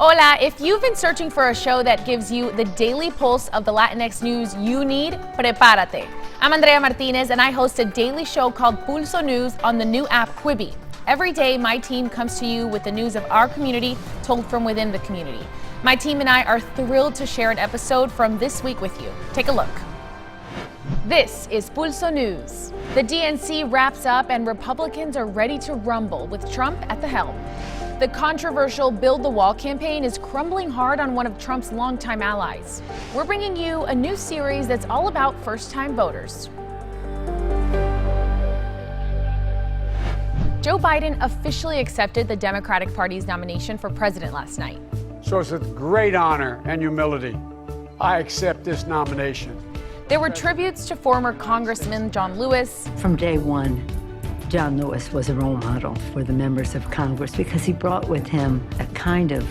Hola, if you've been searching for a show that gives you the daily pulse of the Latinx news you need, prepárate. I'm Andrea Martinez, and I host a daily show called Pulso News on the new app Quibi. Every day, my team comes to you with the news of our community told from within the community. My team and I are thrilled to share an episode from this week with you. Take a look. This is Pulso News. The DNC wraps up and Republicans are ready to rumble with Trump at the helm. The controversial Build the Wall campaign is crumbling hard on one of Trump's longtime allies. We're bringing you a new series that's all about first-time voters. Joe Biden officially accepted the Democratic Party's nomination for president last night. So it's with great honor and humility, I accept this nomination. There were tributes to former Congressman John Lewis. From day one, John Lewis was a role model for the members of Congress because he brought with him a kind of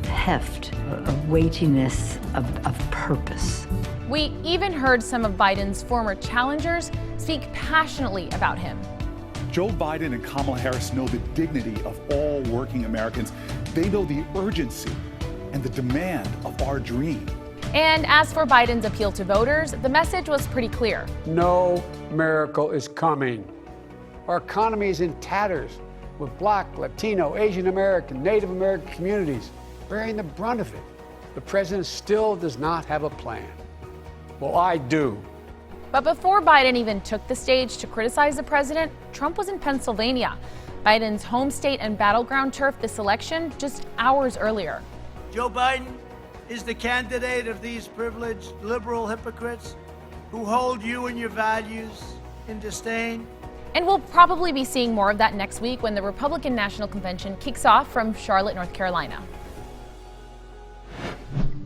heft, a weightiness of purpose. We even heard some of Biden's former challengers speak passionately about him. Joe Biden and Kamala Harris know the dignity of all working Americans. They know the urgency and the demand of our dream. And as for Biden's appeal to voters, the message was pretty clear. No miracle is coming. Our economy is in tatters, with Black, Latino, Asian American, Native American communities bearing the brunt of it. The president still does not have a plan. Well, I do. But before Biden even took the stage to criticize the president, Trump was in Pennsylvania, Biden's home state and battleground turf this election just hours earlier. Joe Biden is the candidate of these privileged liberal hypocrites who hold you and your values in disdain. And we'll probably be seeing more of that next week when the Republican National Convention kicks off from Charlotte, North Carolina.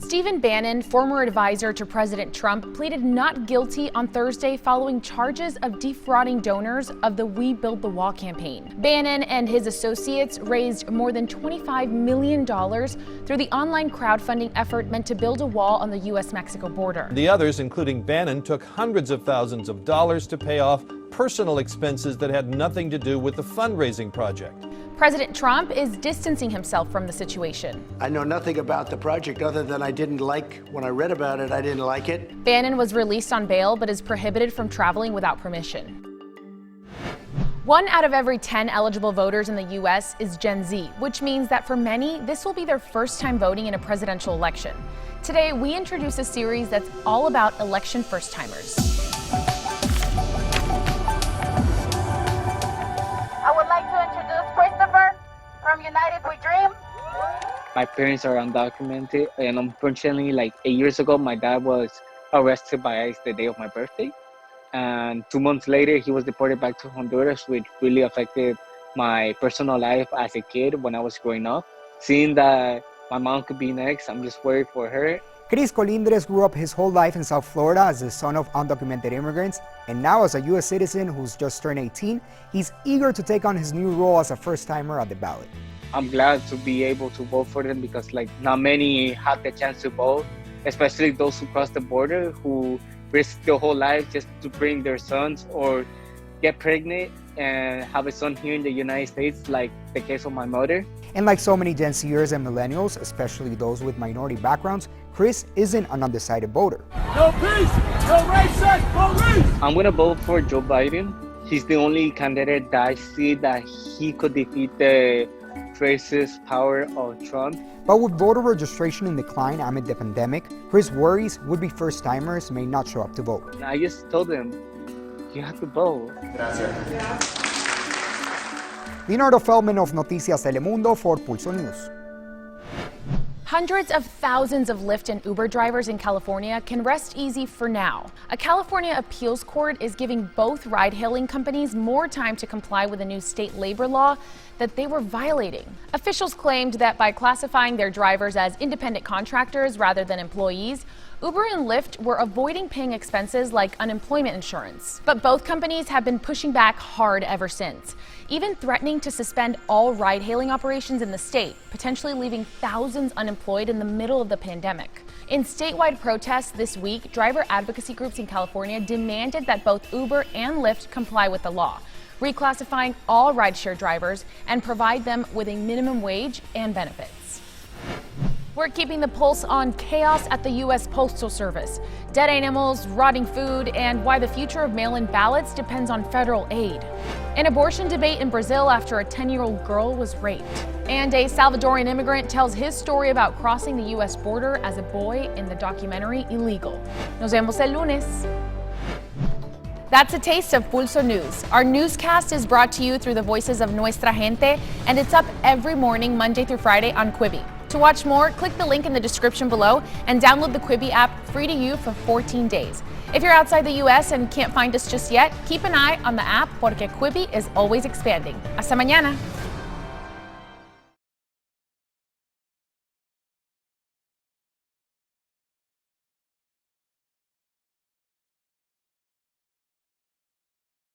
Stephen Bannon, former advisor to President Trump, pleaded not guilty on Thursday following charges of defrauding donors of the We Build the Wall campaign. Bannon and his associates raised more than $25 million through the online crowdfunding effort meant to build a wall on the U.S.-Mexico border. The others, including Bannon, took hundreds of thousands of dollars to pay off personal expenses that had nothing to do with the fundraising project. President Trump is distancing himself from the situation. I know nothing about the project other than I didn't like, when I read about it, I didn't like it. Bannon was released on bail but is prohibited from traveling without permission. 1 out of every 10 eligible voters in the U.S. is Gen Z, which means that for many, this will be their first time voting in a presidential election. Today, we introduce a series that's all about election first-timers. I would like to introduce Christopher from United We Dream. My parents are undocumented, and unfortunately, like 8 years ago, my dad was arrested by ICE the day of my birthday. And 2 months later, he was deported back to Honduras, which really affected my personal life as a kid when I was growing up. Seeing that my mom could be next, I'm just worried for her. Chris Colindres grew up his whole life in South Florida as the son of undocumented immigrants, and now as a U.S. citizen who's just turned 18, he's eager to take on his new role as a first-timer at the ballot. I'm glad to be able to vote for them because not many have the chance to vote, especially those who cross the border, who risk their whole life just to bring their sons or get pregnant and have a son here in the United States, like the case of my mother. And like so many Gen Zers and millennials, especially those with minority backgrounds, Chris isn't an undecided voter. No peace, no racist police! I'm gonna vote for Joe Biden. He's the only candidate that I see that he could defeat the racist power of Trump. But with voter registration in decline amid the pandemic, Chris worries would-be first-timers may not show up to vote. I just told them, you have to vote. Leonardo Feldman of Noticias Telemundo for Pulso News. Hundreds of thousands of Lyft and Uber drivers in California can rest easy for now. A California appeals court is giving both ride-hailing companies more time to comply with a new state labor law that they were violating. Officials claimed that by classifying their drivers as independent contractors rather than employees, Uber and Lyft were avoiding paying expenses like unemployment insurance. But both companies have been pushing back hard ever since, even threatening to suspend all ride-hailing operations in the state, potentially leaving thousands unemployed in the middle of the pandemic. In statewide protests this week, driver advocacy groups in California demanded that both Uber and Lyft comply with the law, reclassifying all rideshare drivers and provide them with a minimum wage and benefits. We're keeping the pulse on chaos at the U.S. Postal Service, dead animals, rotting food, and why the future of mail-in ballots depends on federal aid. An abortion debate in Brazil after a 10-year-old girl was raped. And a Salvadorian immigrant tells his story about crossing the U.S. border as a boy in the documentary Illegal. Nos vemos el lunes. That's a taste of Pulso News. Our newscast is brought to you through the voices of Nuestra Gente, and it's up every morning, Monday through Friday on Quibi. To watch more, click the link in the description below and download the Quibi app free to you for 14 days. If you're outside the U.S. and can't find us just yet, keep an eye on the app porque Quibi is always expanding. Hasta mañana.